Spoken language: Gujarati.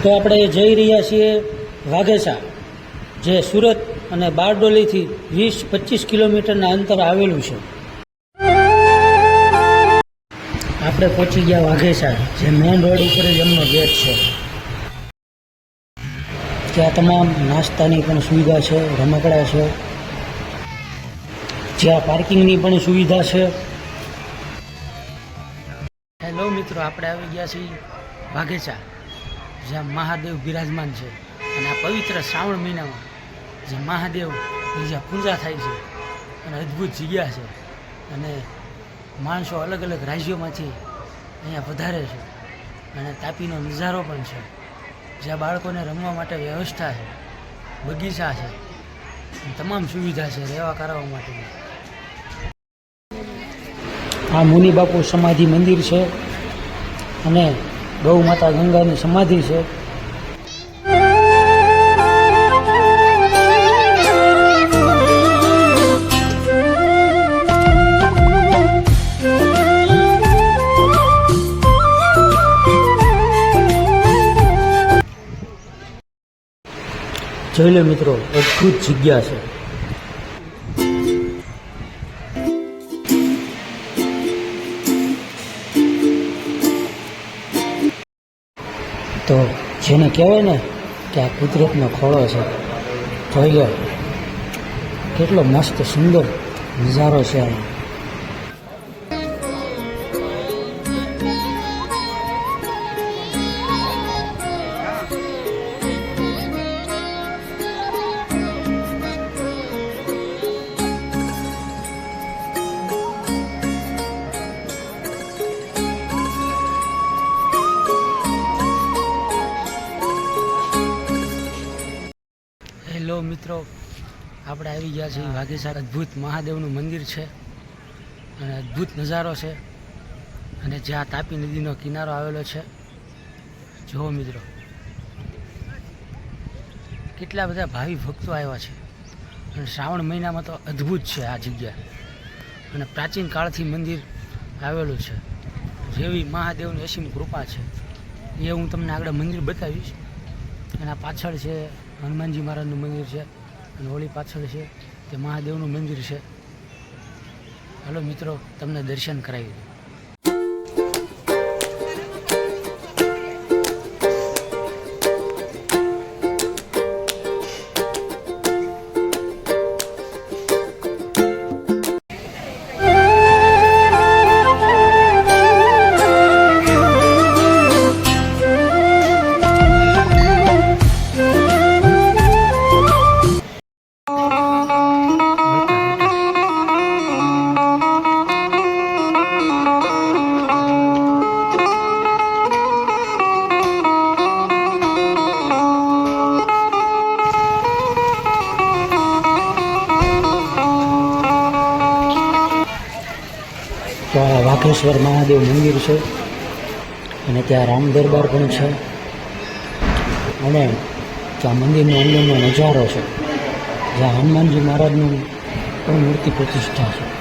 તો આપણે જઈ રહ્યા છીએ વાઘેસા, જે સુરત અને બારડોલીથી 20-25 કિલોમીટરના અંતર આવેલું છે. આપણે પહોંચી ગયા વાઘેસા, જે મેઇન રોડ ઉપર જ એમનો ગેટ છે. ત્યાં તમામ નાસ્તાની પણ સુવિધા છે, રમકડા છે, જ્યાં પાર્કિંગની પણ સુવિધા છે. હેલો મિત્રો, આપણે આવી ગયા છીએ વાઘેસા, જ્યાં મહાદેવ બિરાજમાન છે. અને આ પવિત્ર શ્રાવણ મહિનામાં જે મહાદેવની જ્યાં પૂજા થાય છે અને અદ્ભુત જગ્યા છે, અને માણસો અલગ અલગ રાજ્યોમાંથી અહીંયા પધારે છે. અને તાપીનો નજારો પણ છે, જ્યાં બાળકોને રમવા માટે વ્યવસ્થા છે, બગીચા છે, તમામ સુવિધા છે રહેવા કરવા માટેની. આ મુનિ બાપુ સમાધિ મંદિર છે અને ગૌ માતા ગંગાની સમાધિ છે. જોઈ લો મિત્રો, અદ્ભુત જગ્યા છે. તો જેને કહેવાય ને કે આ કુદરતનો ખોળો છે. જોઈ લો કેટલો મસ્ત સુંદર નજારો છે. હેલો મિત્રો, આપણે આવી ગયા છીએ વાઘેસા. અદ્ભુત મહાદેવનું મંદિર છે અને અદ્ભુત નજારો છે, અને જ્યાં તાપી નદીનો કિનારો આવેલો છે. જુઓ મિત્રો, કેટલા બધા ભાવિ ભક્તો આવ્યા છે. અને શ્રાવણ મહિનામાં તો અદ્ભુત છે આ જગ્યા, અને પ્રાચીન કાળથી મંદિર આવેલું છે. જેવી મહાદેવની અસીમ કૃપા છે એ હું તમને આગળ મંદિર બતાવીશ. અને આ પાછળ છે હનુમાનજી મહારાજનું મંદિર છે, અને ઓલી પાછળ છે તે મહાદેવનું મંદિર છે. હાલો મિત્રો, તમને દર્શન કરાવી દઉં. તો આ વાઘેશ્વર મહાદેવ મંદિર છે, અને ત્યાં રામ દરબાર પણ છે, અને ત્યાં મંદિરનો અંદરનો નજારો છે, જ્યાં હનુમાનજી મહારાજનું પણ મૂર્તિ પ્રતિષ્ઠા છે.